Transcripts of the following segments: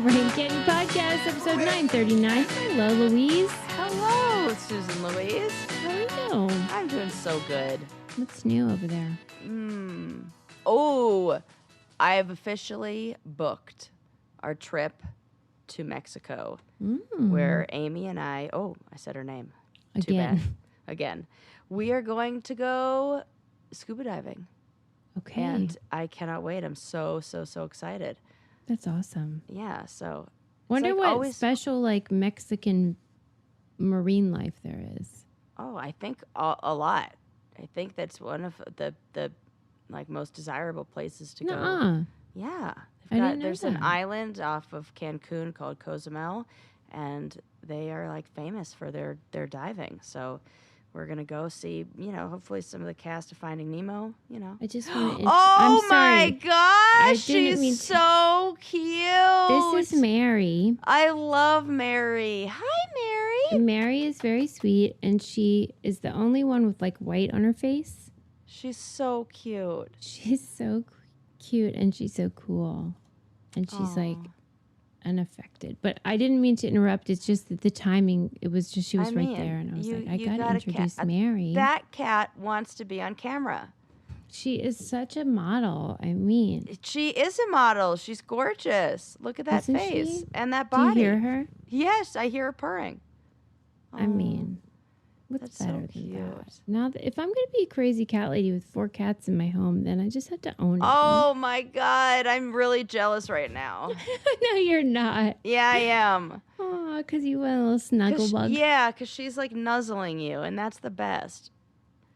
Rain Kitten Podcast, episode 939. Hello, Louise. Hello, Susan Louise. How are you? I'm doing so good. What's new over there? Oh, I have officially booked our trip to Mexico, where Amy and I said her name. Too bad. Again. We are going to go scuba diving. Okay. And I cannot wait. I'm so excited. That's awesome. Yeah, so. Wonder what special, Mexican marine life there is. Oh, I think a lot. I think that's one of the most desirable places to go. Yeah. There's an island off of Cancun called Cozumel, and they are famous for their diving. So we're going to go see, hopefully some of the cast of Finding Nemo, I just want to... Oh, my gosh! She's so cute! This is Mary. I love Mary. Hi, Mary! Mary is very sweet, and she is the only one with, white on her face. She's so cute. She's so cute, and she's so cool. And she's, unaffected. But I didn't mean to interrupt. It's just that the timing, it was just, she was right there. And I was I got to introduce Mary. That cat wants to be on camera. She is such a model. I mean. She is a model. She's gorgeous. Look at that face she? And that body. Do you hear her? Yes, I hear her purring. Oh, I mean, what's better so than that? Now, if I'm going to be a crazy cat lady with 4 cats in my home, then I just have to own it. Oh, my God. I'm really jealous right now. No, you're not. Yeah, I am. Oh, because you want a little snuggle bug. Yeah, because she's nuzzling you, and that's the best.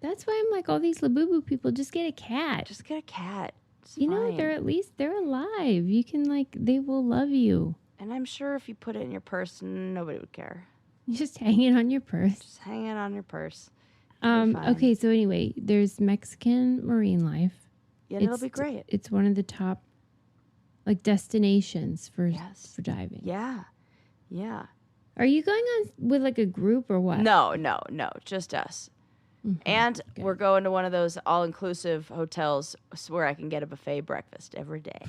That's why I'm all these Labubu people, just get a cat. Just get a cat. It's fine. They're alive. You can, they will love you. And I'm sure if you put it in your purse, nobody would care. Just hang it on your purse. Just hang it on your purse. Okay, so anyway, there's Mexican marine life. Yeah, it'll be great. It's one of the top, destinations for diving. Yeah, yeah. Are you going on with, a group or what? No, just us. Mm-hmm. And we're going to one of those all-inclusive hotels where I can get a buffet breakfast every day.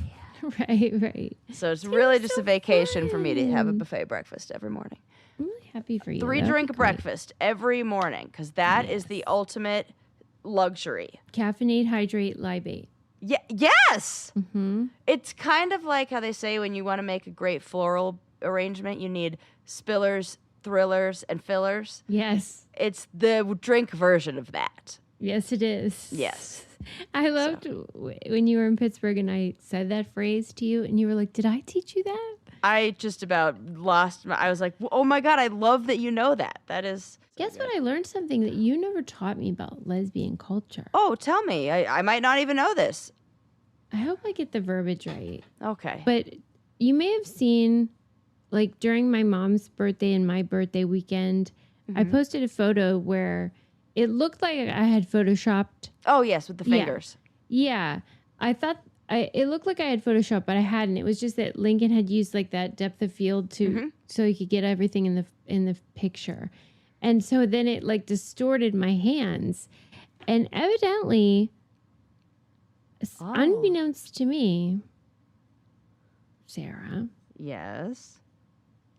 Right. So it's really just a vacation for me to have a buffet breakfast every morning. I'm really happy for you. 3-drink breakfast every morning, because that is the ultimate luxury. Caffeinate, hydrate, libate. Yeah. Yes! Mm-hmm. It's kind of like how they say when you want to make a great floral arrangement, you need spillers, thrillers, and fillers. Yes. It's the drink version of that. Yes, it is. Yes. I loved when you were in Pittsburgh and I said that phrase to you and you were like, did I teach you that? I just about lost I was like, oh my God, I love that you know that. That is... Guess what? I learned something that you never taught me about lesbian culture. Oh, tell me. I might not even know this. I hope I get the verbiage right. Okay. But you may have seen, during my mom's birthday and my birthday weekend, I posted a photo where it looked like I had photoshopped. Oh, yes, with the fingers. Yeah. I thought it looked like I had photoshopped, but I hadn't. It was just that Lincoln had used that depth of field so he could get everything in the picture. And so then it distorted my hands. And evidently, unbeknownst to me, Sarah. Yes.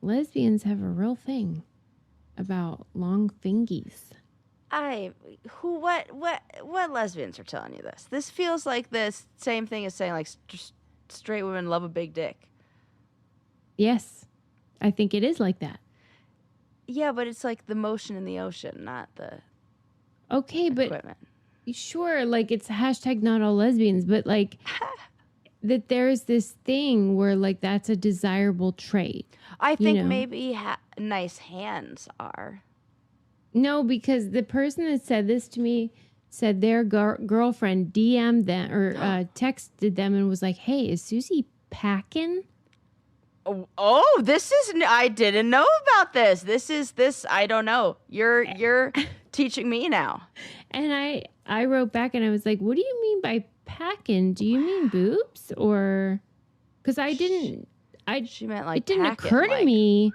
Lesbians have a real thing about long fingies. What lesbians are telling you this? This feels like the same thing as saying straight women love a big dick. Yes, I think it is like that. Yeah, but it's the motion in the ocean, not the equipment. But sure, it's hashtag not all lesbians, but that there's this thing where that's a desirable trait. I think maybe nice hands are. No, because the person that said this to me said their girlfriend DM'd them or texted them and was like, hey, is Susie packing? Oh, I didn't know about this. I don't know. You're teaching me now. And I wrote back and I was like, what do you mean by packing? Do you mean boobs or? Because she meant it didn't occur to me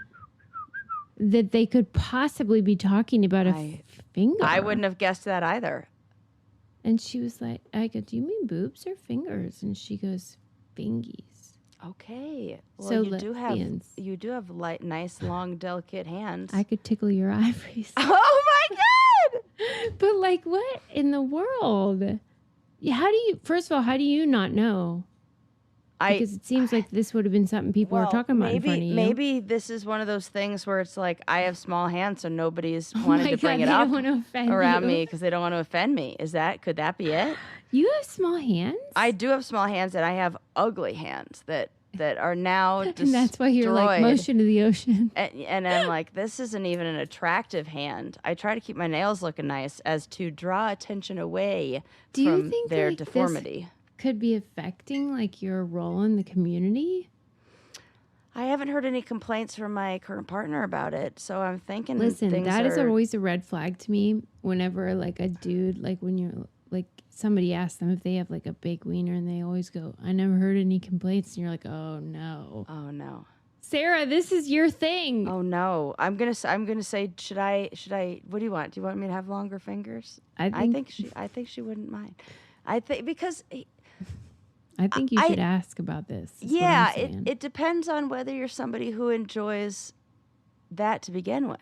that they could possibly be talking about a finger. I wouldn't have guessed that either. And she was like, I go, do you mean boobs or fingers? And she goes, fingies. Okay. Well, So you do have light, nice, long, delicate hands. I could tickle your ivories. Oh my God! But like, what in the world? First of all, how do you not know? Because it seems like this would have been something people were talking about in front of you. Maybe this is one of those things where it's like, I have small hands, so nobody's wanted to bring it up around me because they don't want to offend me. Could that be it? You have small hands? I do have small hands, and I have ugly hands that are now destroyed. And that's why you're like, motion to the ocean. And I'm like, this isn't even an attractive hand. I try to keep my nails looking nice as to draw attention away from their deformity. Could be affecting like your role in the community? I haven't heard any complaints from my current partner about it, so I'm thinking. Listen, that is always a red flag to me. Whenever like a dude, like when you're like somebody asks them if they have like a big wiener, and they always go, "I never heard any complaints," and you're like, "Oh no, oh no." Sarah, this is your thing. Oh no, I'm gonna say, should I? What do you want? Do you want me to have longer fingers? I think she wouldn't mind. I think you should ask about this. Yeah, it depends on whether you're somebody who enjoys that to begin with.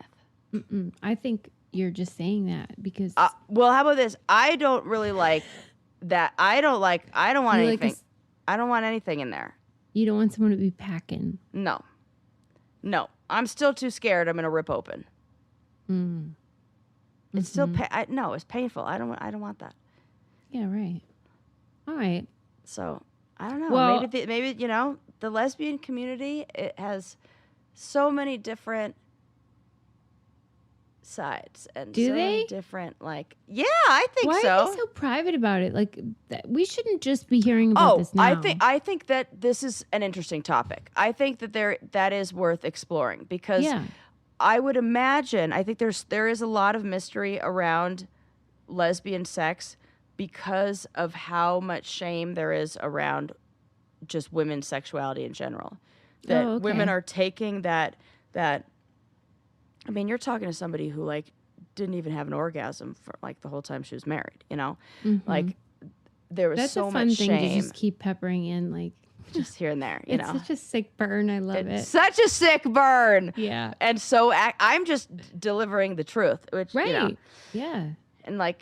I think you're just saying that because. Well, how about this? I don't really like that. I don't want anything. I don't want anything in there. You don't want someone to be packing. No. I'm still too scared. I'm gonna rip open. It's still no. It's painful. I don't want that. Yeah. Right. All right. So I don't know. Well, maybe the lesbian community, it has so many different sides and many different I think so. Why are they so private about it? Like we shouldn't just be hearing about this now. I think that this is an interesting topic. I think that that is worth exploring because I would imagine I think there is a lot of mystery around lesbian sex because of how much shame there is around just women's sexuality in general. That women are taking that I mean, you're talking to somebody who didn't even have an orgasm for the whole time she was married, Like there was so much shame. That's a fun thing to just keep peppering in just here and there, It's such a sick burn. I love it. Such a sick burn. Yeah. And so I'm just delivering the truth, which yeah. And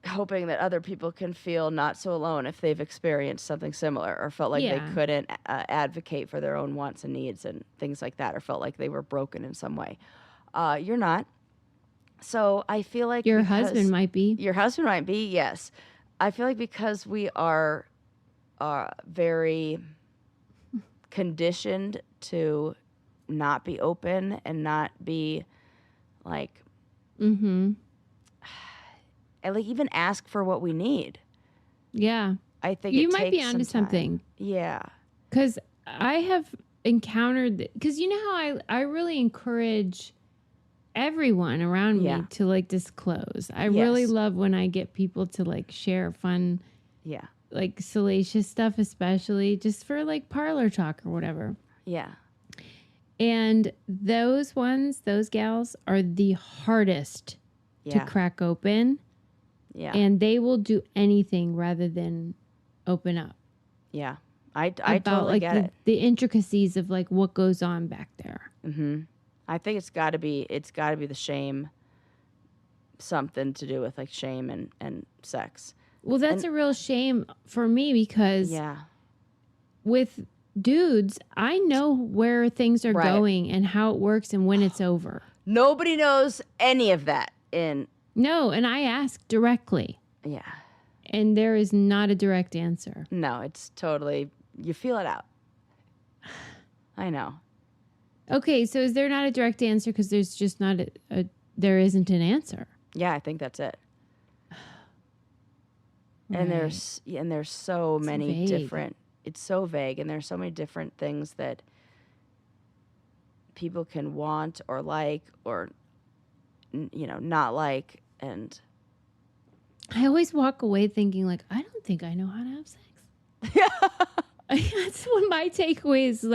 hoping that other people can feel not so alone if they've experienced something similar or felt like they couldn't advocate for their own wants and needs and things like that, or felt like they were broken in some way. You're not. So I feel like your husband might be. Your husband might be, yes. I feel like because we are very conditioned to not be open and not be and even ask for what we need. Yeah. I think you might be onto something. Yeah. Because I have encountered, because you know how I really encourage everyone around me to disclose. I really love when I get people to share fun, salacious stuff, especially just for parlor talk or whatever. Yeah. And those gals are the hardest to crack open. Yeah. And they will do anything rather than open up. Yeah. I totally get it. The intricacies of what goes on back there. Mm-hmm. I think it's got to be the shame, something to do with shame and sex. Well, that's a real shame for me because with dudes, I know where things are going and how it works and when it's over. Nobody knows any of that No, and I ask directly. Yeah. And there is not a direct answer. No, it's totally, you feel it out. I know. Okay, so is there not a direct answer because there's just not there isn't an answer? Yeah, I think that's it. Right. And there's so many different, it's so vague, and there's so many different things that people can want or like or not like. And I always walk away thinking I don't think I know how to have sex. Yeah. That's what my takeaway is.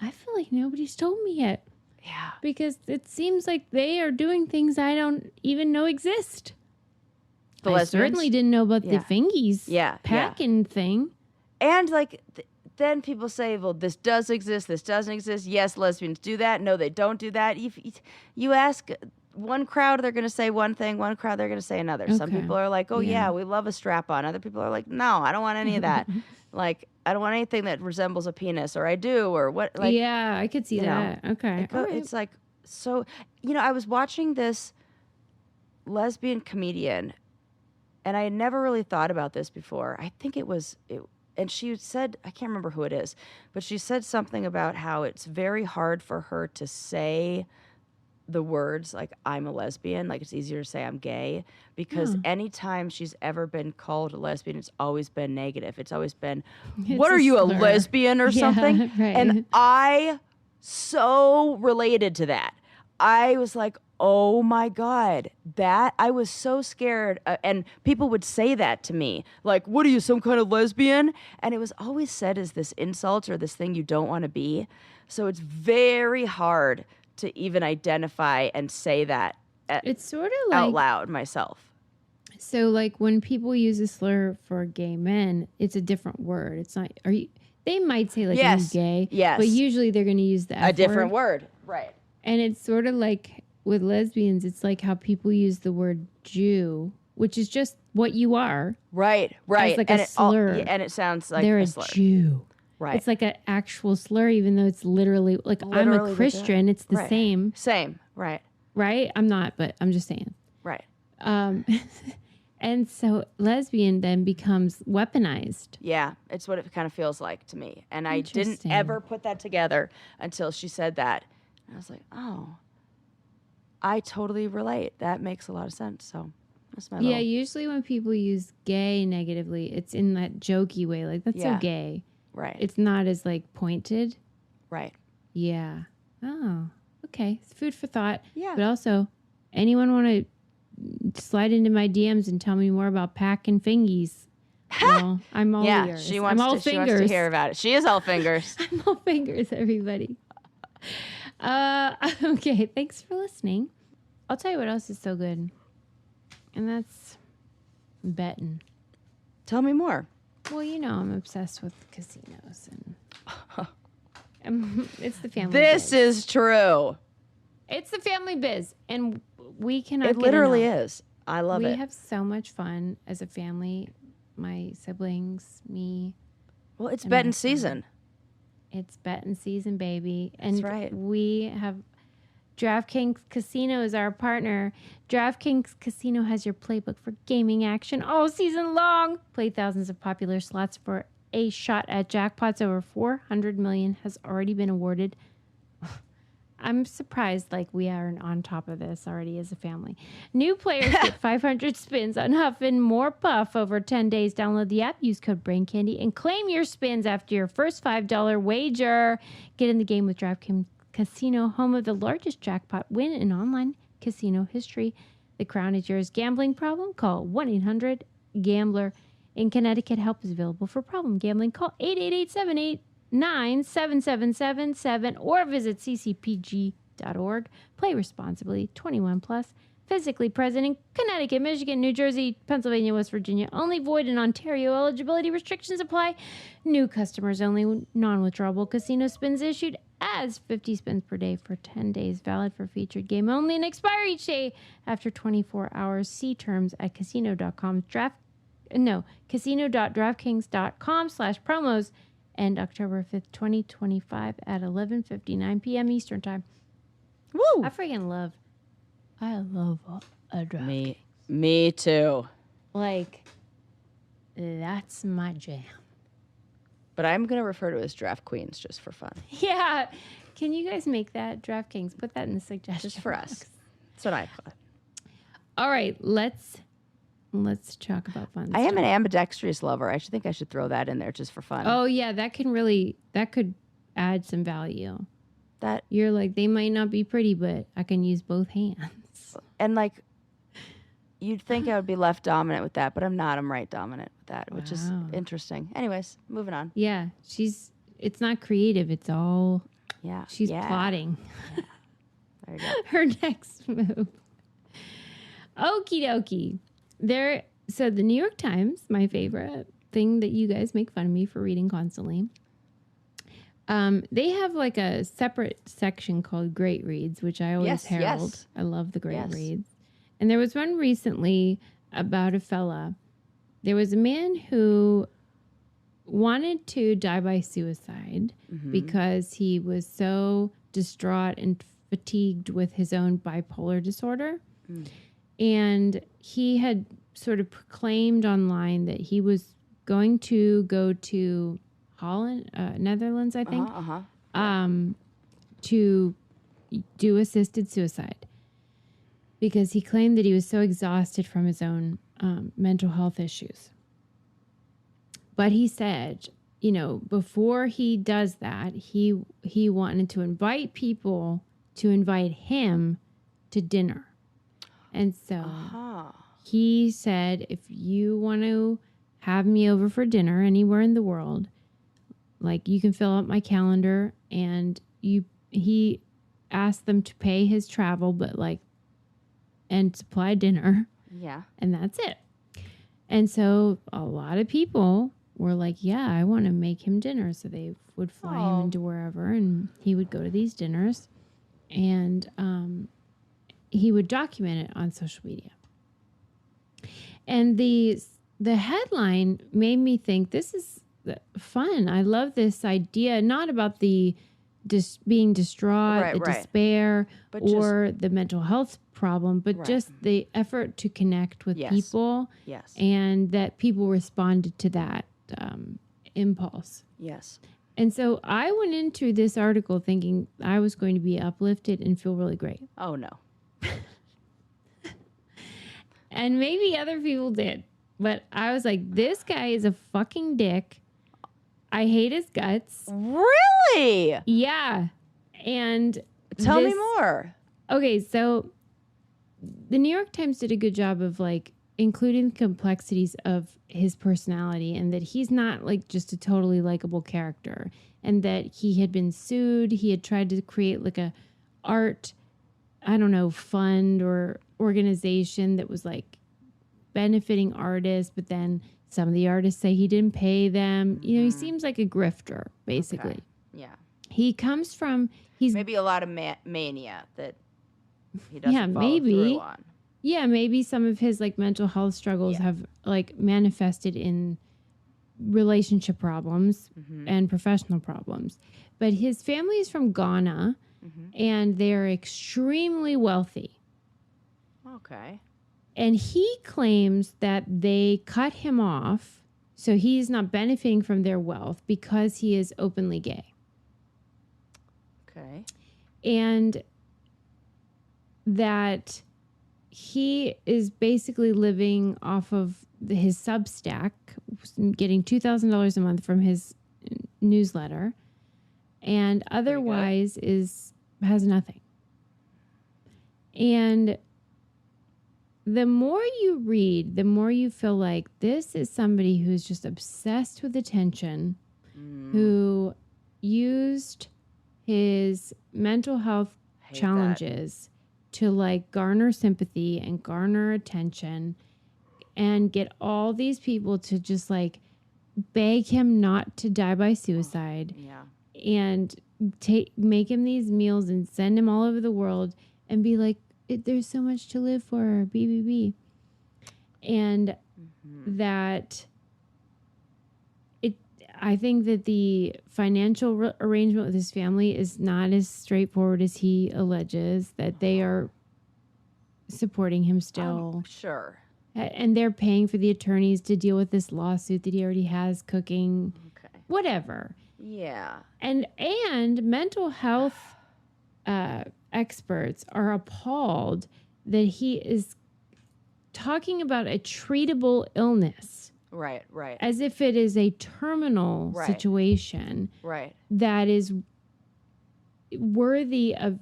I feel like nobody's told me yet. Yeah. Because it seems like they are doing things I don't even know exist. I certainly didn't know about the fingies packing thing. And then people say, well, this does exist, this doesn't exist. Yes, lesbians do that. No, they don't do that. You ask one crowd, they're going to say one thing. One crowd, they're going to say another. Okay. Some people are like, oh, yeah, we love a strap-on. Other people are like, no, I don't want any of that. Like, I don't want anything that resembles a penis, or I do, or what. Like, yeah, I could see that. Okay. It's like, so, I was watching this lesbian comedian, and I had never really thought about this before. I think and she said, I can't remember who it is, but she said something about how it's very hard for her to say the words like I'm a lesbian. Like, it's easier to say I'm gay, because anytime she's ever been called a lesbian, it's always been negative. It's always been, what are you, a lesbian or something? Right. And I so related to that. I was like, oh my God, that I was so scared. And people would say that to me, like, what are you, some kind of lesbian? And it was always said as this insult or this thing you don't want to be. So it's very hard to even identify and say that it's sort of like out loud myself. So like when people use a slur for gay men, it's a different word. It's not, they might say like, yes, you gay, yes, but usually they're going to use the F a different word. Right. And it's sort of like with lesbians, it's like how people use the word Jew, which is just what you are. Right. It's like a slur. And it sounds like they're a slur. Jew. Right. It's like an actual slur, even though it's literally like, I'm a Christian. It's the same. Same. Right. Right? I'm not, but I'm just saying. Right. And so lesbian then becomes weaponized. Yeah. It's what it kind of feels like to me. And I didn't ever put that together until she said that. And I was like, oh, I totally relate. That makes a lot of sense. So that's my little... usually when people use gay negatively, it's in that jokey way. Like, that's so gay. Right. It's not as like pointed. Right. Yeah. Oh, okay. It's food for thought. Yeah. But also, anyone want to slide into my DMs and tell me more about pack and fingies? Well, I'm all ears. She wants to hear about it. She is all fingers. I'm all fingers, everybody. Okay. Thanks for listening. I'll tell you what else is so good. And that's betting. Tell me more. Well, I'm obsessed with casinos, and it's the family This biz. Is true. It's the family biz, and we cannot. It literally is. I love it. We have so much fun as a family. My siblings, me. Well, it's betting season. It's betting season, baby. And that's right. We have DraftKings Casino is our partner. DraftKings Casino has your playbook for gaming action all season long. Play thousands of popular slots for a shot at jackpots. Over 400 million has already been awarded. I'm surprised we aren't on top of this already as a family. New players get 500 spins on Huff and More Puff over 10 days. Download the app, use code BRAINCANDY, and claim your spins after your first $5 wager. Get in the game with DraftKings Casino, home of the largest jackpot win in online casino history. The crown is yours. Gambling problem? Call 1-800-GAMBLER. In Connecticut, help is available for problem gambling. Call 888-789-7777 or visit ccpg.org. Play responsibly. 21 plus. Physically present in Connecticut, Michigan, New Jersey, Pennsylvania, West Virginia. Only void in Ontario. Eligibility restrictions apply. New customers only. Non-withdrawable casino spins issued as 50 spins per day for 10 days. Valid for featured game only and expire each day after 24 hours. See terms at casino.com. casino.draftkings.com/promos. And October 5th, 2025 at 11:59 p.m. Eastern Time. Woo! I love a DraftKings. Me too. That's my jam. But I'm going to refer to it as Draft Queens just for fun. Yeah. Can you guys make that DraftKings? Put that in the suggestion just for box. us. That's what I thought. All right. Let's talk about fun I stuff. am an ambidextrous lover. I think I should throw that in there just for fun. Oh, yeah. That could add some value. That you're they might not be pretty, but I can use both hands. And you'd think I would be left dominant with that, but I'm not. I'm right dominant with that, which is interesting. Anyways, moving on. Yeah. It's not creative. It's all, she's plotting. Yeah. There you go. Her next move. Okie dokie. So the New York Times, my favorite thing that you guys make fun of me for reading constantly. They have like a separate section called Great Reads, which I always herald. Yes. I love the Great Reads. And there was one recently about a fella. There was a man who wanted to die by suicide because he was so distraught and fatigued with his own bipolar disorder. And he had sort of proclaimed online that he was going to go to Holland, Netherlands, I think, to do assisted suicide because he claimed that he was so exhausted from his own mental health issues. But he said, you know, before he does that, he wanted to invite people to invite him to dinner. And so he said, if you want to have me over for dinner anywhere in the world, like you can fill out my calendar. And he asked them to pay his travel, but like, and supply dinner. Yeah. And that's it. And so a lot of people were like, yeah, I want to make him dinner. So they would fly him into wherever and he would go to these dinners and he would document it on social media. And the headline made me think this is fun. I love this idea, not about the being distraught, despair, but or the mental health problem, but just the effort to connect with people. Yes. And that people responded to that impulse. Yes. And so I went into this article thinking I was going to be uplifted and feel really great. Oh, no. And maybe other people did. But I was like, this guy is a fucking dick. I hate his guts. Really? Yeah. And tell me more. Okay, so the New York Times did a good job of like including the complexities of his personality and that he's not like just a totally likable character and that he had been sued. He had tried to create like a art, I don't know, fund or organization that was like benefiting artists, but then some of the artists say he didn't pay them. You know, he seems like a grifter, basically. Okay. Yeah. He comes from... he's maybe a lot of mania that he doesn't follow through on. Yeah, maybe some of his like mental health struggles have like manifested in relationship problems and professional problems. But his family is from Ghana and they're extremely wealthy. Okay. And he claims that they cut him off so he's not benefiting from their wealth because he is openly gay. Okay. And that he is basically living off of his Substack, getting $2,000 a month from his newsletter, and otherwise has nothing. And the more you read, the more you feel like this is somebody who's just obsessed with attention, who used his mental health challenges to like garner sympathy and garner attention and get all these people to just like beg him not to die by suicide and make him these meals and send him all over the world and be like, there's so much to live for, BBB. And that I think that the financial arrangement with his family is not as straightforward as he alleges, that they are supporting him still. Sure. And they're paying for the attorneys to deal with this lawsuit that he already has cooking. Okay. Whatever. Yeah. And mental health experts are appalled that he is talking about a treatable illness. Right. As if it is a terminal situation. Right. That is worthy of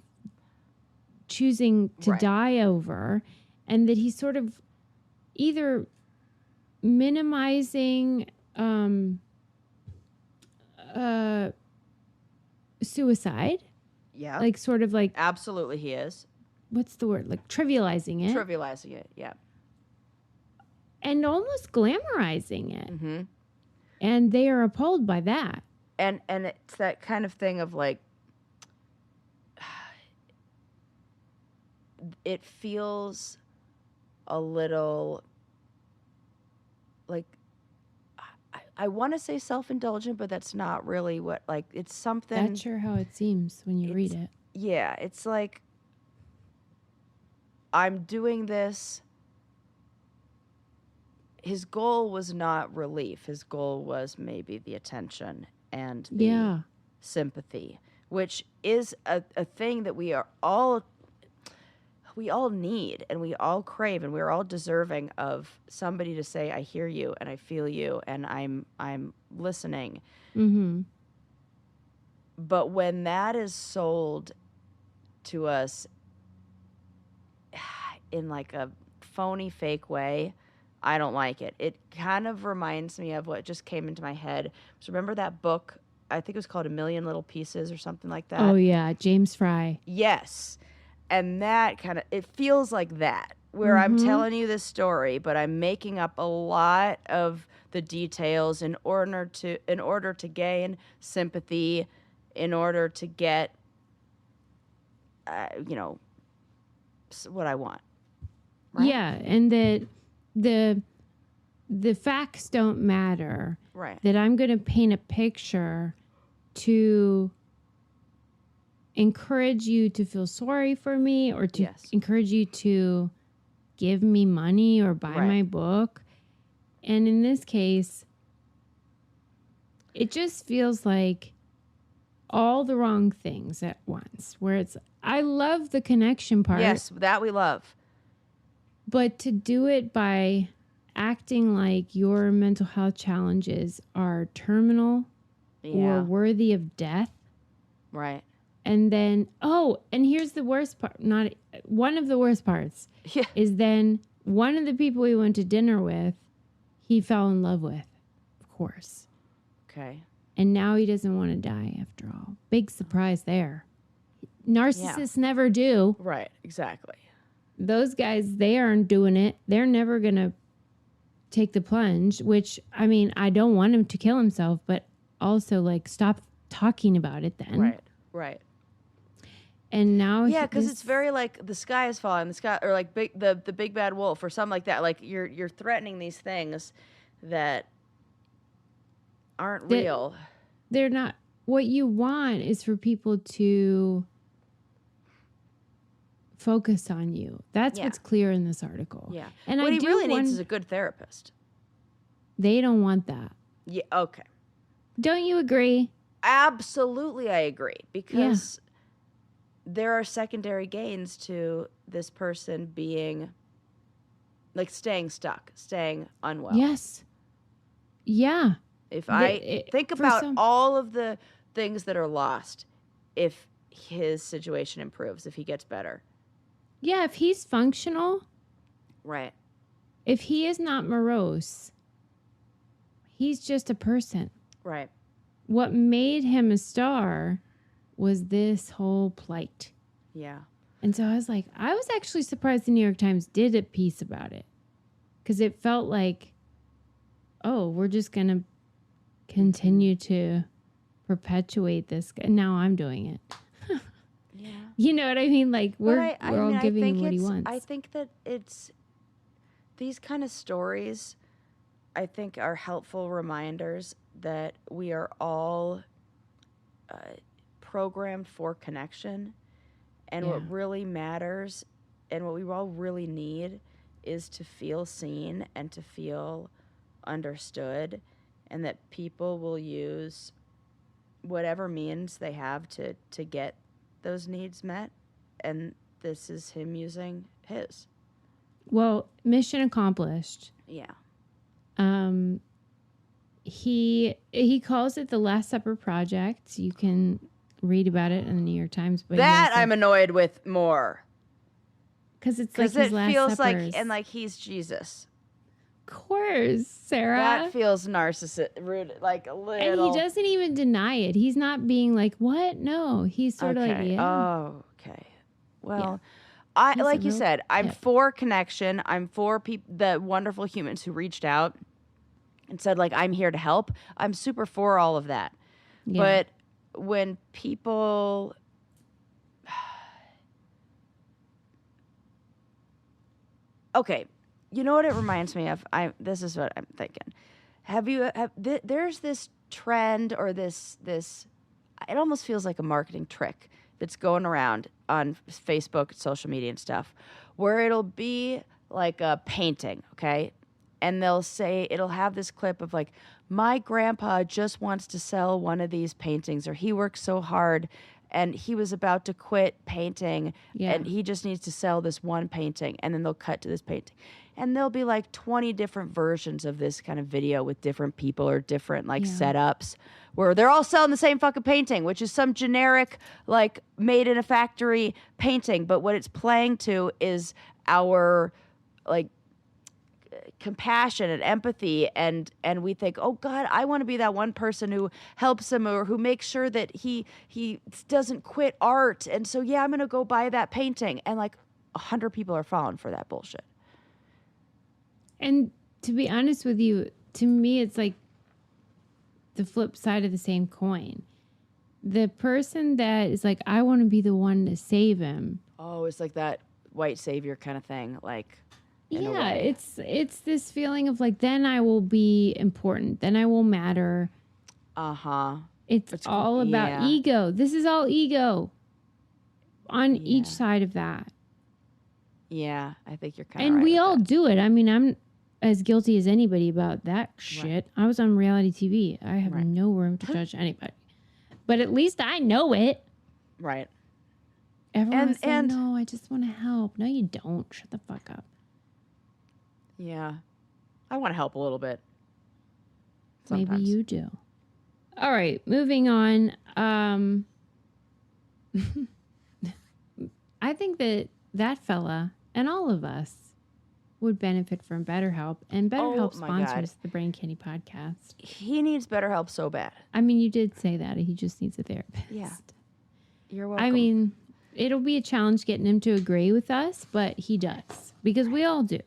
choosing to die over, and that he's sort of either minimizing suicide. Yeah. Like sort of like... Absolutely he is. What's the word? Like trivializing it. Trivializing it, yeah. And almost glamorizing it. And they are appalled by that. and it's that kind of thing of like, it feels a little like, I want to say self-indulgent, but that's not really what, like, it's something. That's sure how it seems when you read it. Yeah, it's like, I'm doing this. His goal was not relief. His goal was maybe the attention and the sympathy, which is a thing that we all need and we all crave, and we're all deserving of somebody to say, I hear you and I feel you and I'm listening. Mm-hmm. But when that is sold to us in like a phony, fake way, I don't like it. It kind of reminds me of what just came into my head. So remember that book? I think it was called A Million Little Pieces or something like that. Oh, yeah. James Fry. Yes. And that kind of, it feels like that, where I'm telling you this story, but I'm making up a lot of the details in order to gain sympathy, in order to get, what I want. Right? Yeah, and that the facts don't matter. Right. That I'm going to paint a picture to encourage you to feel sorry for me, or to encourage you to give me money or buy my book. And in this case, it just feels like all the wrong things at once, where it's, I love the connection part. Yes, that we love. But to do it by acting like your mental health challenges are terminal or worthy of death. Right. And then, and here's the worst part, not one of the worst parts, is then one of the people we went to dinner with, he fell in love with, of course. Okay. And now he doesn't want to die after all. Big surprise there. Narcissists never do. Right, exactly. Those guys, they aren't doing it. They're never going to take the plunge, which, I mean, I don't want him to kill himself, but also, like, stop talking about it then. Right. And now, because it's very like the sky is falling, the sky, or like the big bad wolf, or something like that. Like you're threatening these things that aren't real. They're not. What you want is for people to focus on you. That's what's clear in this article. Yeah. And what he really needs is a good therapist. They don't want that. Yeah. Okay. Don't you agree? Absolutely, I agree, because there are secondary gains to this person being, like, staying stuck, staying unwell. Yes. Yeah. If I think about all of the things that are lost, if his situation improves, if he gets better. Yeah, if he's functional. Right. If he is not morose, he's just a person. Right. What made him a star was this whole plight. Yeah. And so I was actually surprised the New York Times did a piece about it. Because it felt like, we're just going to continue to perpetuate this. Now I'm doing it. Yeah. You know what I mean? Like, we're all giving him what he wants. I think that it's, these kind of stories, I think, are helpful reminders that we are all programmed for connection. And what really matters and what we all really need is to feel seen and to feel understood, and that people will use whatever means they have to get those needs met. And this is him using his. Well, mission accomplished. Yeah. He calls it the Last Supper Project. You can read about it in the New York Times. But that I'm annoyed with more. Because it's like his last feels suppers. like he's Jesus. Of course, Sarah. That feels rude, like a little. And he doesn't even deny it. He's not being like, what? No, he's sort of like, yeah. Oh, okay. Well, like you said, I'm for connection. I'm for the wonderful humans who reached out and said, like, I'm here to help. I'm super for all of that. But when people... Okay, you know what it reminds me of? This is what I'm thinking. There's this trend or this it almost feels like a marketing trick that's going around on Facebook, social media and stuff, where it'll be like a painting, okay? And they'll say, it'll have this clip of like, my grandpa just wants to sell one of these paintings, or he worked so hard and he was about to quit painting and he just needs to sell this one painting. And then they'll cut to this painting. And there'll be like 20 different versions of this kind of video with different people or different like setups where they're all selling the same fucking painting, which is some generic, like made in a factory painting. But what it's playing to is our like compassion and empathy, and we think, oh God, I want to be that one person who helps him or who makes sure that he doesn't quit art, and so I'm gonna go buy that painting, and like 100 people are falling for that bullshit. And to be honest with you, to me it's like the flip side of the same coin. The person that is like, I want to be the one to save him. Oh, it's like that white savior kind of thing, like. Yeah, it's this feeling of like, then I will be important. Then I will matter. Uh-huh. It's all about ego. This is all ego on each side of that. Yeah, I think you're kind of right. And we all that. do it. I mean, I'm as guilty as anybody about that shit. Right. I was on reality TV. I have no room to judge anybody. But at least I know it. Right. Everyone's saying, no, I just want to help. No, you don't. Shut the fuck up. Yeah. I want to help a little bit. Sometimes. Maybe you do. All right, moving on. I think that fella and all of us would benefit from BetterHelp, and BetterHelp sponsors the Brain Candy podcast. He needs BetterHelp so bad. I mean, you did say that. He just needs a therapist. Yeah. You're welcome. I mean, it'll be a challenge getting him to agree with us, but he does. Because we all do.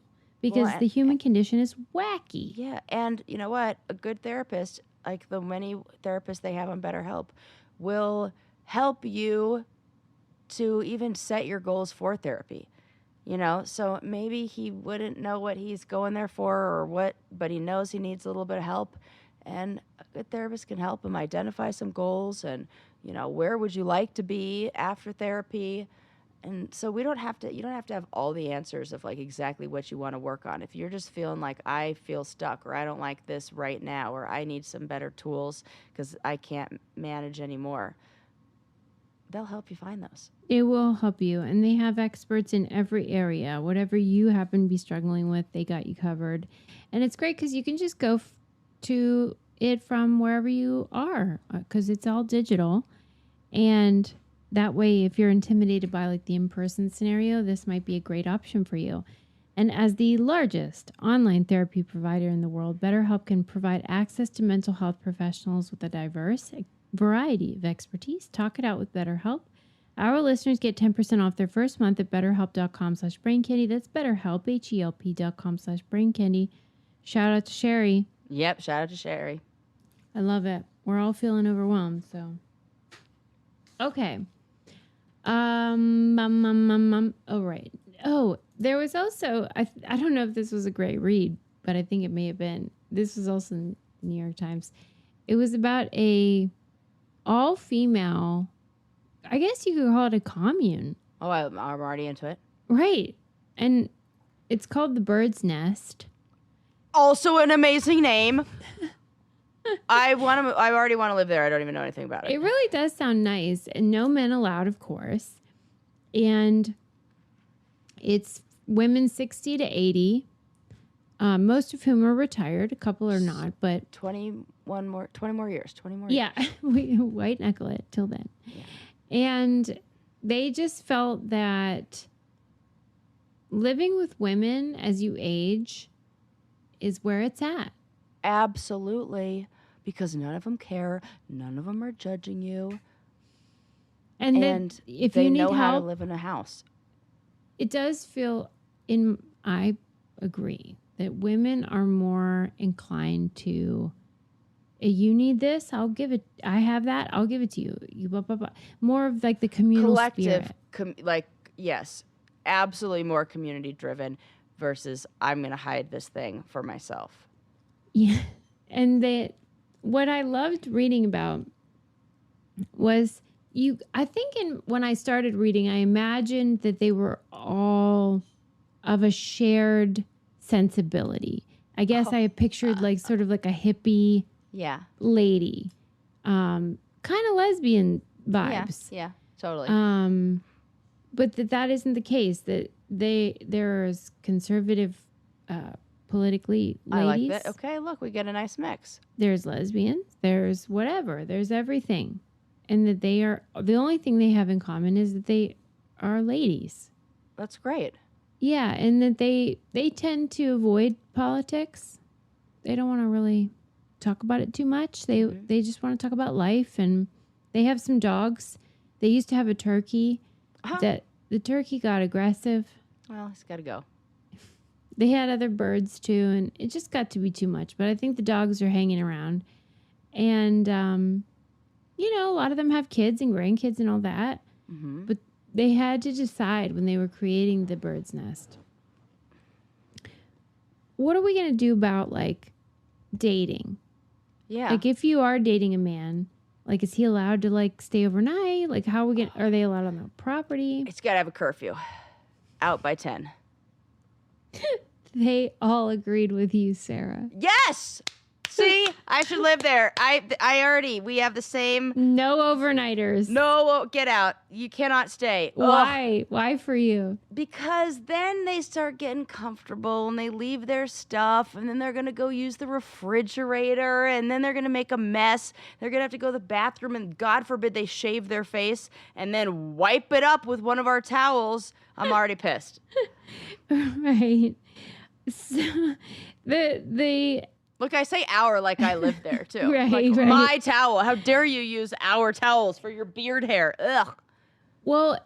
Because the human condition is wacky. Yeah, and you know what? A good therapist, like the many therapists they have on BetterHelp, will help you to even set your goals for therapy. You know, so maybe he wouldn't know what he's going there for or what, but he knows he needs a little bit of help. And a good therapist can help him identify some goals and, you know, where would you like to be after therapy? And so you don't have to have all the answers of like exactly what you want to work on. If you're just feeling like I feel stuck or I don't like this right now or I need some better tools because I can't manage anymore, they'll help you find those. It will help you. And they have experts in every area. Whatever you happen to be struggling with, they got you covered. And it's great because you can just go to it from wherever you are because it's all digital. And that way, if you're intimidated by like the in-person scenario, this might be a great option for you. And as the largest online therapy provider in the world, BetterHelp can provide access to mental health professionals with a diverse variety of expertise. Talk it out with BetterHelp. Our listeners get 10% off their first month at betterhelp.com/braincandy. That's BetterHelp, HELP.com/braincandy. Shout out to Sherry. Yep, shout out to Sherry. I love it. We're all feeling overwhelmed, so. Okay. Oh, right. Oh, there was also, I don't know if this was a great read, but I think it may have been. This was also in the New York Times. It was about a all-female, I guess you could call it a commune. Oh, I'm already into it. Right. And it's called The Bird's Nest. Also an amazing name. I already want to live there. I don't even know anything about it. It really does sound nice. And no men allowed, of course. And it's women 60 to 80, most of whom are retired. A couple are not, but 20 more years. Yeah, we white knuckle it till then. Yeah. And they just felt that living with women as you age is where it's at. Absolutely. Because none of them care. None of them are judging you. And if they you need know help, how to live in a house. It does feel, I agree, that women are more inclined to you need this, I'll give it. I have that, I'll give it to you. You blah, blah, blah. More of like the communal collective spirit. Yes, absolutely more community driven versus I'm gonna hide this thing for myself. Yeah. And what I loved reading about was I think when I started reading, I imagined that they were all of a shared sensibility. I guess I pictured like sort of like a hippie lady, kind of lesbian vibes. Yeah, totally. But that isn't the case. That there's conservative, politically ladies. I like that. Okay, look, we get a nice mix. There's lesbians. There's whatever. There's everything, and that they are the only thing they have in common is that they are ladies. That's great. Yeah, and that they tend to avoid politics. They don't want to really talk about it too much. They just want to talk about life, and they have some dogs. They used to have a turkey. That the turkey got aggressive. Well, he's got to go. They had other birds too, and it just got to be too much. But I think the dogs are hanging around, and a lot of them have kids and grandkids and all that. Mm-hmm. But they had to decide when they were creating the bird's nest, what are we going to do about like dating? Yeah. Like if you are dating a man, like is he allowed to like stay overnight? Like are they allowed on their property? It's got to have a curfew. Out by 10. They all agreed with you, Sarah. Yes! See, I should live there. We have the same. No overnighters. No, get out. You cannot stay. Why? Ugh. Why for you? Because then they start getting comfortable and they leave their stuff and then they're going to go use the refrigerator and then they're going to make a mess. They're going to have to go to the bathroom and God forbid they shave their face and then wipe it up with one of our towels. I'm already pissed. Right. So the Look, I say our like I live there, too. Right. My towel. How dare you use our towels for your beard hair? Ugh. Well,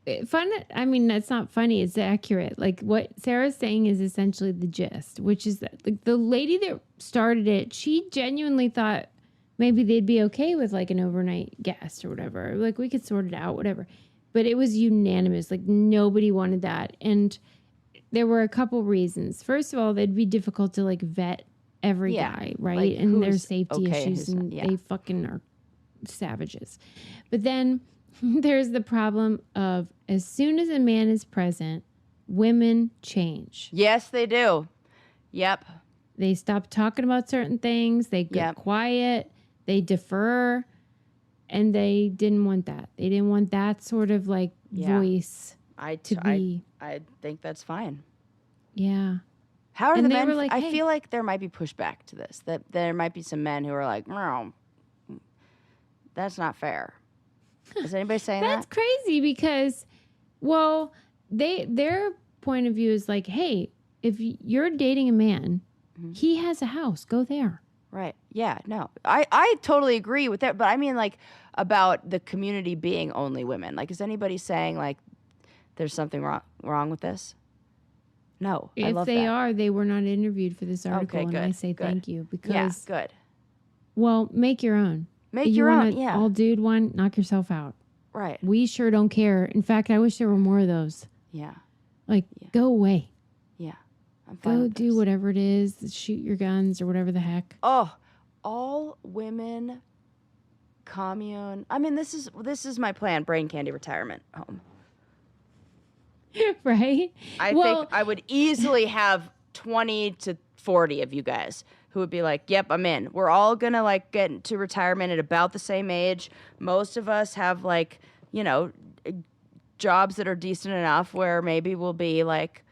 that's not funny. It's accurate. Like, what Sarah's saying is essentially the gist, which is that like, the lady that started it, she genuinely thought maybe they'd be okay with, like, an overnight guest or whatever. Like, we could sort it out, whatever. But it was unanimous. Like, nobody wanted that. And there were a couple reasons. First of all, it'd be difficult to, like, vet every guy, right? Like, and there's safety issues, and they fucking are savages. But then there's the problem of as soon as a man is present, women change. Yes, they do. Yep. They stop talking about certain things. They get quiet. They defer. And they didn't want that. They didn't want that sort of like voice to be. I think that's fine. Yeah. How are the men? Like, I feel like there might be pushback to this. That there might be some men who are like, "No, that's not fair." Is anybody saying That's crazy because, well, their point of view is like, hey, if you're dating a man, he has a house. Go there. Right. Yeah. No. I totally agree with that. But I mean, like, about the community being only women. Like, is anybody saying like there's something wrong with this? No. If they are, they were not interviewed for this article, okay, good, and I say thank you because good. Well, make your own. Make your own. Yeah. All dude one, knock yourself out. Right. We sure don't care. In fact, I wish there were more of those. Yeah. Like, go away. Yeah. I'm fine. Go do whatever it is. Shoot your guns or whatever the heck. Oh, all women commune. I mean, this is my plan. Brain candy retirement home. Right? I think I would easily have 20 to 40 of you guys who would be like, yep, I'm in. We're all going to like get into retirement at about the same age. Most of us have like, jobs that are decent enough where maybe we'll be like,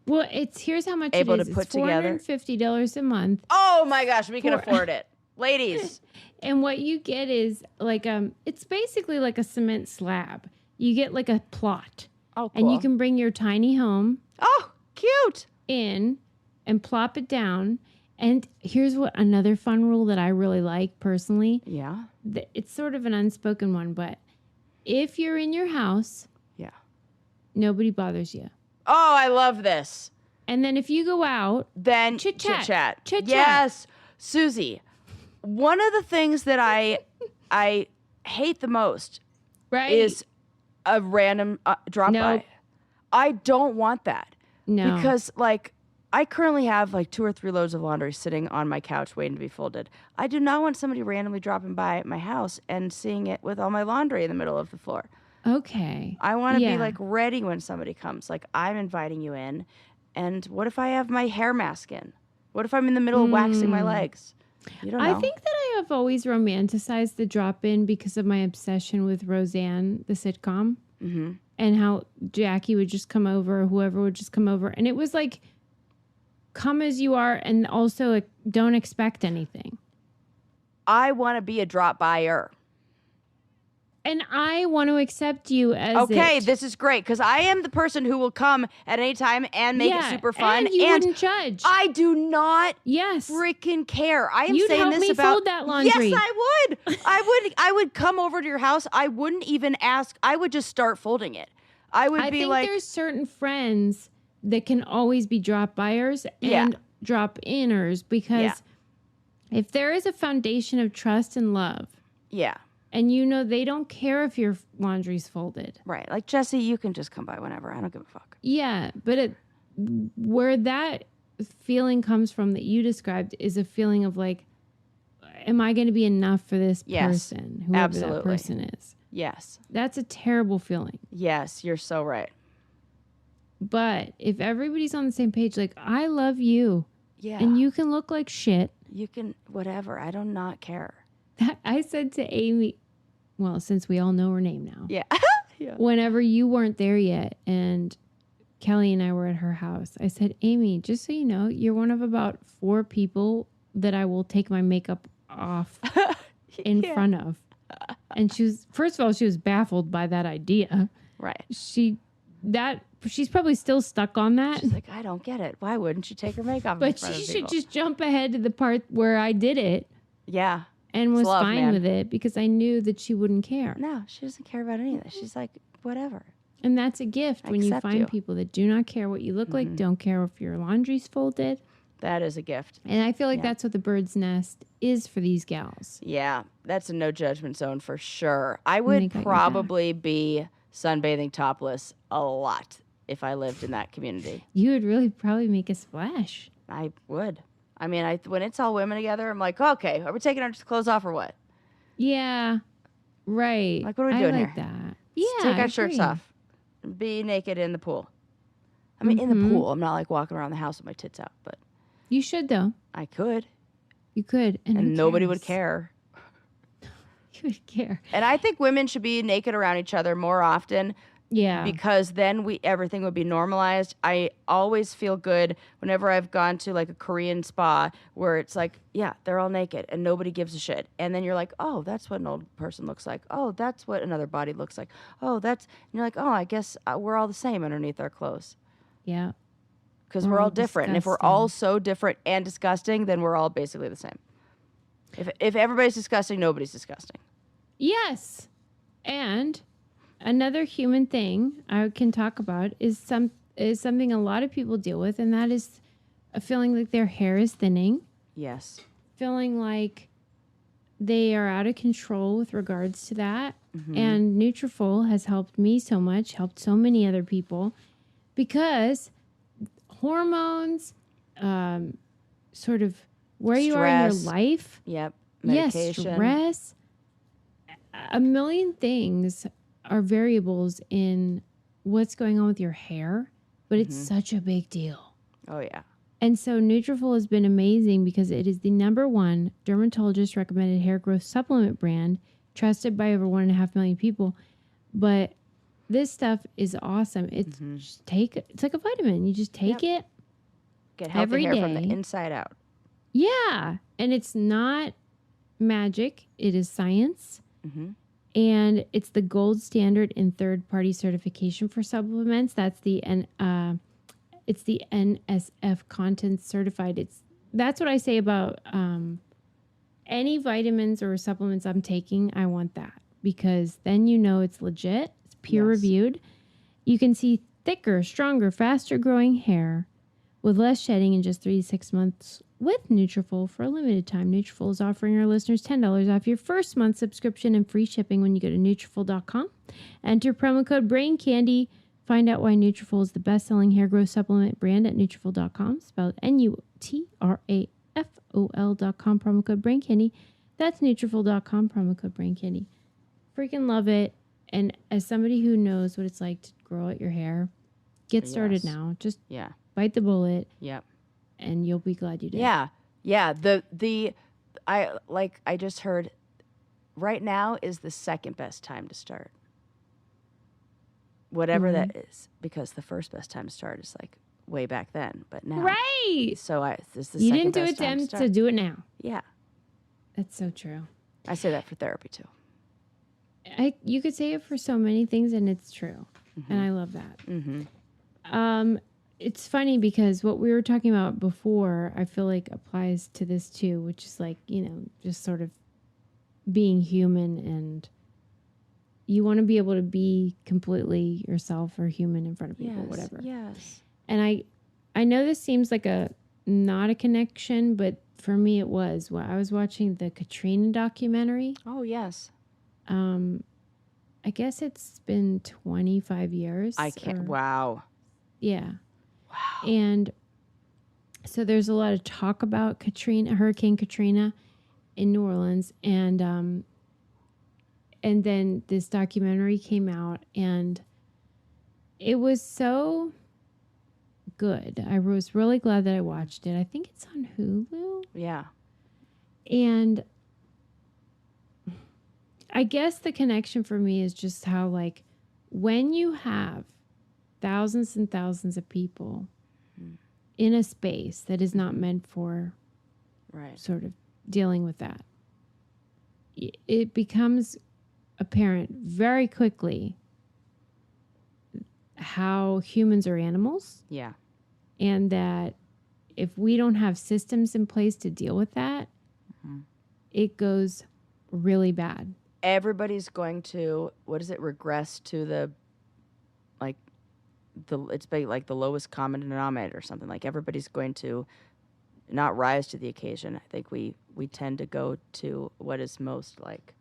well, here's how much able it is. to put it's together. $450 a month. Oh my gosh, we can afford it. Ladies. And what you get is like, it's basically like a cement slab. You get like a plot. Oh, cool. And you can bring your tiny home. Oh, cute. In and plop it down. And here's another fun rule that I really like personally. Yeah. It's sort of an unspoken one, but if you're in your house, nobody bothers you. Oh, I love this. And then if you go out, then chit-chat. Yes. Susie, One of the things that I hate the most is a random drop by. I don't want that. No. Because, like, I currently have, like, 2 or 3 loads of laundry sitting on my couch waiting to be folded. I do not want somebody randomly dropping by my house and seeing it with all my laundry in the middle of the floor. Okay. I want to be, like, ready when somebody comes. Like, I'm inviting you in. And what if I have my hair mask in? What if I'm in the middle of waxing my legs? You don't know. I think that I have always romanticized the drop-in because of my obsession with Roseanne, the sitcom. Mm-hmm. And how Jackie would just come over, or whoever would just come over. And it was like, come as you are, and also like, don't expect anything. I want to be a drop-byer. And I want to accept you as okay, this is great, because I am the person who will come at any time and make it super fun. And you wouldn't judge. I do not freaking care. I am You'd saying help this me about fold that laundry. Yes, I would. I would come over to your house. I wouldn't even ask. I would just start folding it. I think there's certain friends that can always be drop-byers and drop-inners, because if there is a foundation of trust and love. Yeah. And you know they don't care if your laundry's folded. Right. Like, Jesse, you can just come by whenever. I don't give a fuck. Yeah. But where that feeling comes from that you described is a feeling of like, am I going to be enough for this person? Whoever that person is. Yes. That's a terrible feeling. Yes, you're so right. But if everybody's on the same page, like, I love you. Yeah. And you can look like shit. You can, whatever. I do not care. I said to Amy, well, since we all know her name now. Yeah. Whenever you weren't there yet and Kelly and I were at her house, I said, Amy, just so you know, you're one of about 4 people that I will take my makeup off in front of. And first of all, she was baffled by that idea. Right. She's probably still stuck on that. She's like, I don't get it. Why wouldn't she take her makeup off? But she should just jump ahead to the part where I did it. Yeah. And was fine with it because I knew that she wouldn't care. No, she doesn't care about any of this. She's like, whatever. And that's a gift when you find people that do not care what you look like, don't care if your laundry's folded. That is a gift. And I feel like that's what the bird's nest is for these gals. Yeah, that's a no judgment zone for sure. I would probably be sunbathing topless a lot if I lived in that community. You would really probably make a splash. I would. I mean, when it's all women together, I'm like, okay, are we taking our clothes off or what? Yeah, right. Like, what are we doing here? That. Let's take our shirts off and be naked in the pool. I mean, in the pool. I'm not like walking around the house with my tits out, but you should though. I could. You could, and nobody would care. You would care. And I think women should be naked around each other more often. Yeah. Because then everything would be normalized. I always feel good whenever I've gone to like a Korean spa where it's like, yeah, they're all naked and nobody gives a shit. And then you're like, oh, that's what an old person looks like. Oh, that's what another body looks like. Oh, and you're like, oh, I guess we're all the same underneath our clothes. Yeah. Because we're all different. And if we're all so different and disgusting, then we're all basically the same. If everybody's disgusting, nobody's disgusting. Yes. And another human thing I can talk about is something a lot of people deal with, and that is a feeling like their hair is thinning. Yes. Feeling like they are out of control with regards to that. Mm-hmm. And Nutrafol has helped me so much, helped so many other people, because hormones, sort of where you are in your life. Yep. Medication. Yes, stress. A million things are variables in what's going on with your hair, but it's such a big deal. Oh, yeah. And so Nutrafol has been amazing because it is the #1 dermatologist recommended hair growth supplement brand, trusted by over 1.5 million people. But this stuff is awesome. It's it's like a vitamin. You just take it. Get healthy hair from the inside out. Yeah. And it's not magic. It is science. Mm-hmm. And it's the gold standard in third-party certification for supplements. That's it's the NSF content certified. That's what I say about any vitamins or supplements I'm taking. I want that because then you know it's legit. It's peer-reviewed. You can see thicker, stronger, faster-growing hair with less shedding in just 3 to 6 months with Nutrafol for a limited time. Nutrafol is offering our listeners $10 off your first month subscription and free shipping when you go to Nutrafol.com. Enter promo code BRAINCANDY. Find out why Nutrafol is the best-selling hair growth supplement brand at Nutrafol.com, spelled Nutrafol.com, promo code BRAINCANDY. That's Nutrafol.com, promo code BRAINCANDY. Freaking love it. And as somebody who knows what it's like to grow out your hair, get started now. Just bite the bullet. Yep. And you'll be glad you did. Yeah. Yeah. I just heard right now is the second best time to start. Whatever that is, because the first best time to start is like way back then, but now. Right. So this is the you second didn't do best it time then, to start. so do it now. Yeah. That's so true. I say that for therapy too. You could say it for so many things, and it's true. Mm-hmm. And I love that. Mm-hmm. It's funny because what we were talking about before, I feel like applies to this too, which is like, just sort of being human, and you want to be able to be completely yourself or human in front of people, whatever. Yes. And I know this seems like not a connection, but for me it was. Well, I was watching the Katrina documentary. Oh, yes. I guess it's been 25 years. Wow. Yeah. Wow. And so there's a lot of talk about Hurricane Katrina in New Orleans, and then this documentary came out, and it was so good. I was really glad that I watched it. I think it's on Hulu. Yeah. And I guess the connection for me is just how, like, when you have thousands and thousands of people in a space that is not meant for sort of dealing with that, it becomes apparent very quickly how humans are animals. Yeah. And that if we don't have systems in place to deal with that, it goes really bad. Everybody's going to, regress to it's like the lowest common denominator or something. Like everybody's going to not rise to the occasion. I think we tend to go to what is most like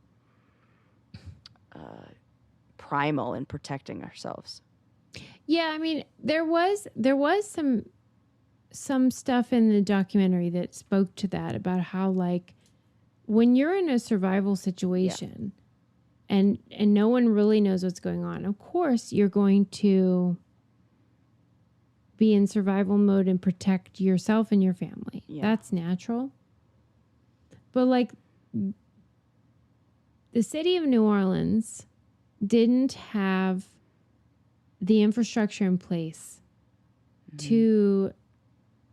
primal in protecting ourselves. Yeah, I mean, there was some stuff in the documentary that spoke to that, about how, like, when you're in a survival situation and no one really knows what's going on, of course you're going to be in survival mode and protect yourself and your family. Yeah. That's natural. But, like, the city of New Orleans didn't have the infrastructure in place to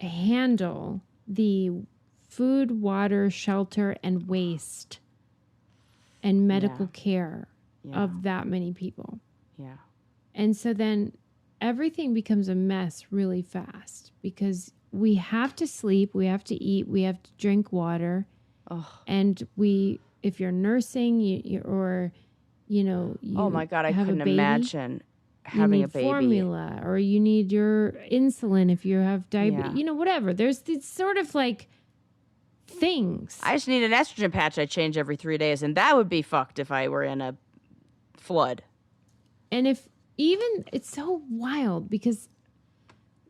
handle the food, water, shelter, and waste and medical care of that many people. Yeah. And so then everything becomes a mess really fast, because we have to sleep, we have to eat, we have to drink water. And if you're nursing oh my God, I couldn't imagine having a baby. Formula, or you need your insulin if you have diabetes, whatever. There's these sort of like things. I just need an estrogen patch I change every 3 days, and that would be fucked if I were in a flood. And it's so wild, because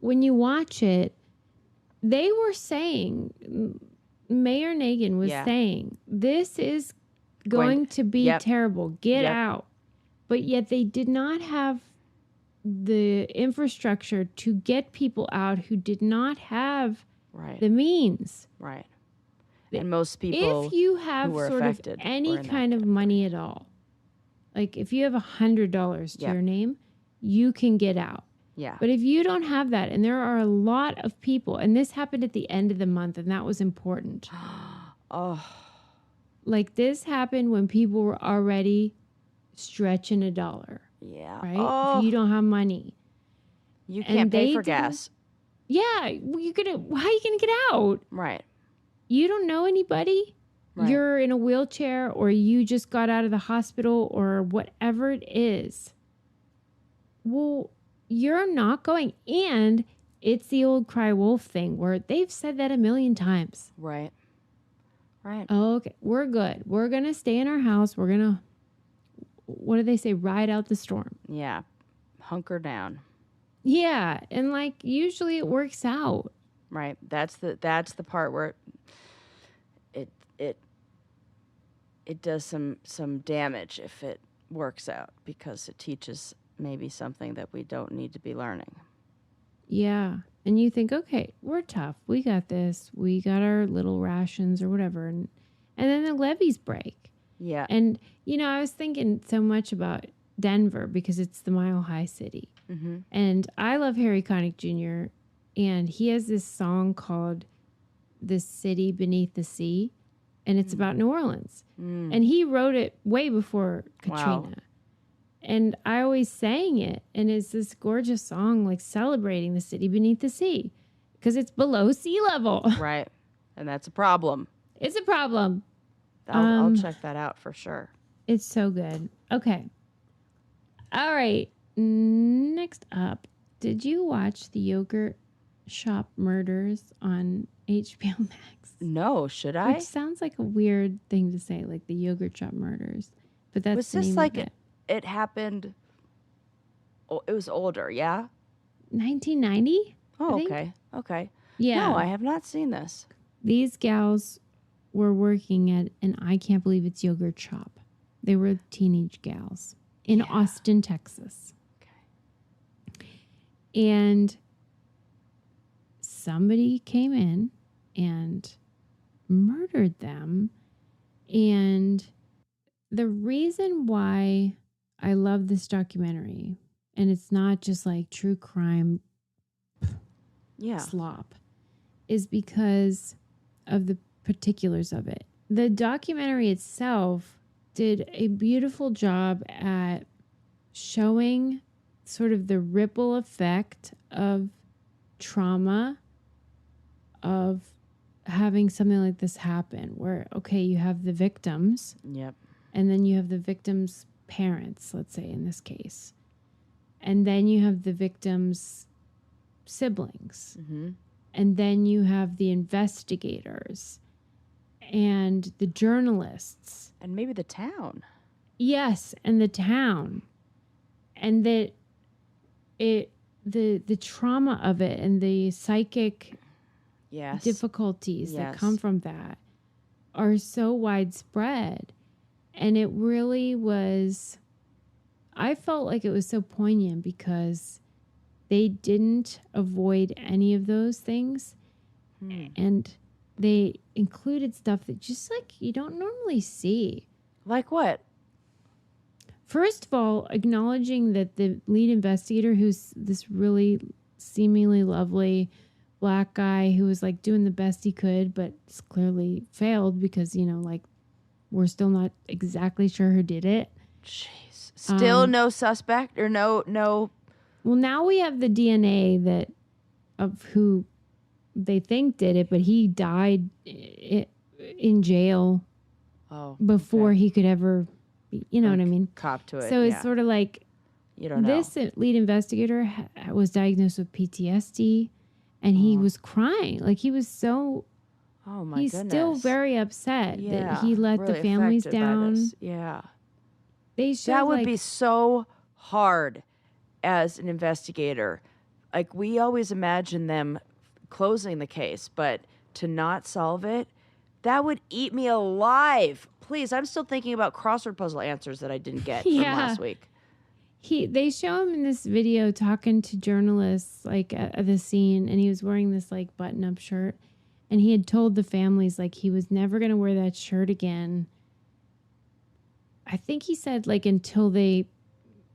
when you watch it, they were saying, Mayor Nagin was saying, this is going to be terrible. Get out. But yet they did not have the infrastructure to get people out who did not have the means. Right. And most people, if you have sort of any kind of money at all, like if you have $100 to your name, you can get out. Yeah. But if you don't have that, and there are a lot of people, and this happened at the end of the month, and that was important. Like, this happened when people were already stretching $1. Yeah. Right? If you don't have money, you can't pay for gas. Yeah. How are you gonna get out? Right. You don't know anybody. Right. You're in a wheelchair, or you just got out of the hospital, or whatever it is. Well, you're not going. And it's the old cry wolf thing where they've said that a million times. Right. Okay, we're good. We're going to stay in our house. We're going to, what do they say? Ride out the storm. Yeah. Hunker down. Yeah. And like, usually it works out. Right. That's the part where it does some damage if it works out, because it teaches maybe something that we don't need to be learning. Yeah. And you think, okay, we're tough. We got this. We got our little rations or whatever. And then the levees break. Yeah. And, I was thinking so much about Denver because it's the Mile High City. Mm-hmm. And I love Harry Connick Jr. And he has this song called The City Beneath the Sea. And it's about New Orleans. And he wrote it way before Katrina. Wow. And I always sang it. And it's this gorgeous song, like celebrating the city beneath the sea. Because it's below sea level. Right. And that's a problem. It's a problem. I'll check that out for sure. It's so good. Okay. All right. Next up. Did you watch the Yogurt Shop Murders on HBO Max? No, should I? Which sounds like a weird thing to say, like the Yogurt Shop Murders. But that's was the this name like of it. It happened? It was older, yeah. 1990? Oh, okay. Yeah. No, I have not seen this. These gals were working at an I can't believe it's yogurt shop. They were teenage gals in Austin, Texas. Okay. And somebody came in and murdered them. And the reason why I love this documentary, and it's not just like true crime slop, is because of the particulars of it. The documentary itself did a beautiful job at showing sort of the ripple effect of trauma of having something like this happen, where, okay, you have the victims. Yep. And then you have the victims' parents, let's say in this case. And then you have the victims' siblings. Mm-hmm. And then you have the investigators and the journalists. And maybe the town. Yes, and the town. And the trauma of it and the psychic difficulties that come from that are so widespread. And it really was, I felt like it was so poignant because they didn't avoid any of those things. And they included stuff that just like you don't normally see. Like what? First of all, acknowledging that the lead investigator, who's this really seemingly lovely Black guy who was like doing the best he could, but it's clearly failed because, like we're still not exactly sure who did it. Jeez. Still no suspect or no. Well, now we have the DNA of who they think did it, but he died in jail before he could ever be, you know what I mean? Cop to it. So it's sort of like, you don't know. This lead investigator was diagnosed with PTSD and he was crying. Like he was so... Oh my He's goodness. still very upset that he let really the families down. Yeah. They showed that would be so hard as an investigator. Like we always imagine them closing the case, but to not solve it, that would eat me alive. Please, I'm still thinking about crossword puzzle answers that I didn't get from last week. They show him in this video talking to journalists like at the scene, and he was wearing this like button-up shirt. And he had told the families, like, he was never going to wear that shirt again. I think he said, like, until they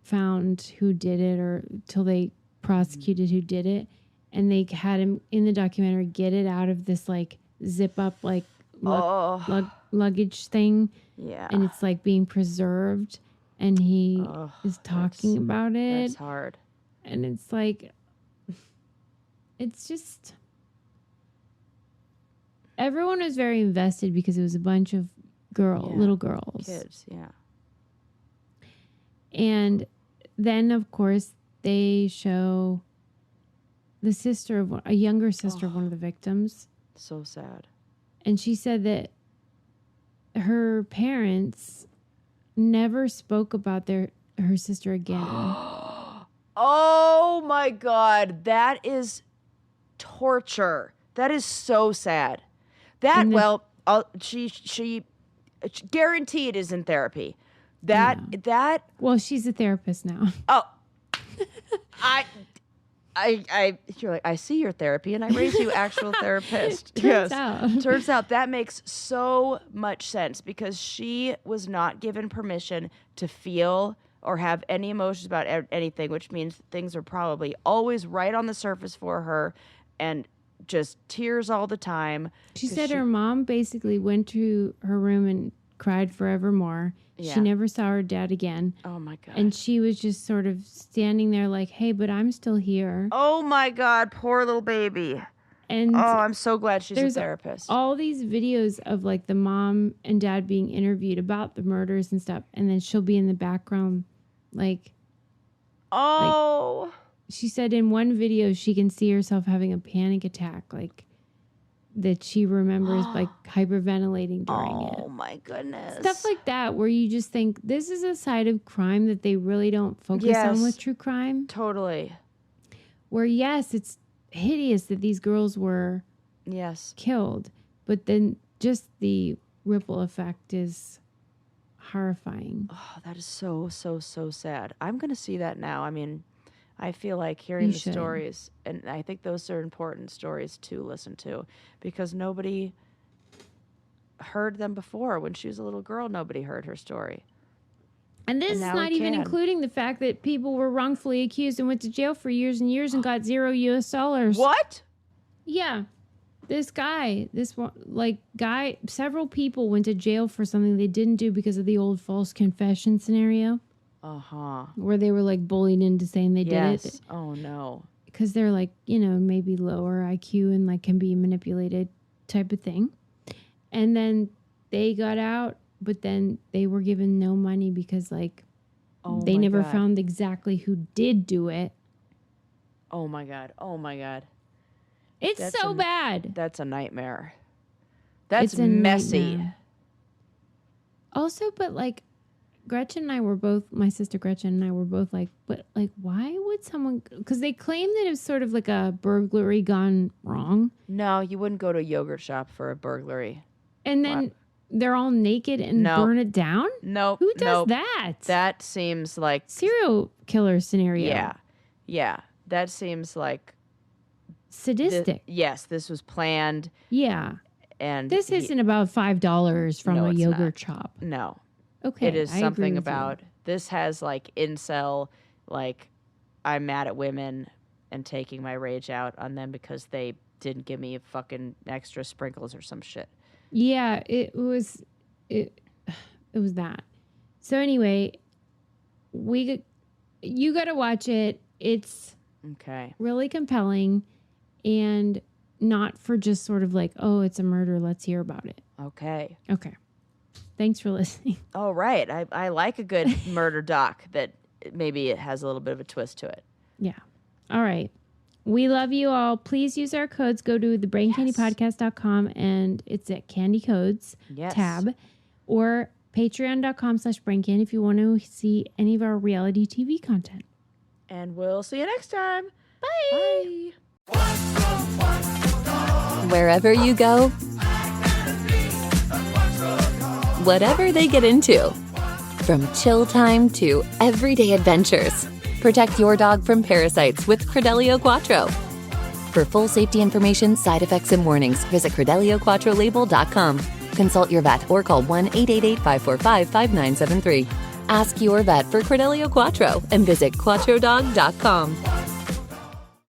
found who did it or until they prosecuted who did it. And they had him in the documentary get it out of this, like, zip-up, like, luggage thing. Yeah. And it's, like, being preserved. And he is talking about it. That's hard. And it's, like, it's just... Everyone was very invested because it was a bunch of little girls. Kids, yeah. And then, of course, they show the sister of a younger sister of one of the victims. So sad. And she said that her parents never spoke about her sister again. Oh my God, that is torture. That is so sad. She guaranteed is in therapy. Well, she's a therapist now. Oh, you're like, I see your therapy and I raise you actual therapist. Turns out that makes so much sense because she was not given permission to feel or have any emotions about anything, which means things are probably always right on the surface for her and just tears all the time. She said her mom basically went to her room and cried forevermore. Yeah. She never saw her dad again. Oh, my God. And she was just sort of standing there like, hey, but I'm still here. Oh, my God. Poor little baby. And I'm so glad she's a therapist. All these videos of like the mom and dad being interviewed about the murders and stuff. And then she'll be in the background like. Oh. Like, she said in one video she can see herself having a panic attack. Like. That she remembers like hyperventilating during it. Oh my goodness. Stuff like that where you just think this is a side of crime that they really don't focus on with true crime. Totally. Where yes, it's hideous that these girls were killed, but then just the ripple effect is horrifying. Oh, that is so sad. I'm going to see that now. I mean, I feel like hearing the stories, and I think those are important stories to listen to because nobody heard them before. When she was a little girl, nobody heard her story. And this is not even including the fact that people were wrongfully accused and went to jail for years and years and got $0 US. What? Yeah. This guy, several people went to jail for something they didn't do because of the old false confession scenario. Where they were like bullied into saying they did it. Oh no. Because they're like, maybe lower IQ and like can be manipulated type of thing. And then they got out, but then they were given no money because like they never found exactly who did do it. Oh my God. Oh my God. It's so bad. That's a nightmare. That's messy. Nightmare. Also, but like my sister Gretchen and I were both like, but like, why would someone, because they claim that it was sort of like a burglary gone wrong. No, you wouldn't go to a yogurt shop for a burglary. And then they're all naked and burn it down? Nope. Who does that? That seems like serial killer scenario. Yeah. That seems like sadistic. This was planned. Yeah. And this isn't about $5 from a yogurt shop. No. Okay. It is something about this has like incel, like I'm mad at women and taking my rage out on them because they didn't give me fucking extra sprinkles or some shit. Yeah, it was that. So anyway, you got to watch it. It's really compelling and not for just sort of like, oh, it's a murder, let's hear about it. Okay. Thanks for listening. All right. I like a good murder doc that maybe it has a little bit of a twist to it. Yeah. All right. We love you all. Please use our codes. Go to thebraincandypodcast.com and it's at Candy Codes tab or patreon.com/braincandy if you want to see any of our reality TV content. And we'll see you next time. Bye. Wherever you go, whatever they get into, from chill time to everyday adventures, protect your dog from parasites with Credelio Quattro. For full safety information, side effects, and warnings, visit CredeliaQuattroLabel.com. Consult your vet or call 1-888-545-5973. Ask your vet for Credelio Quattro and visit QuattroDog.com.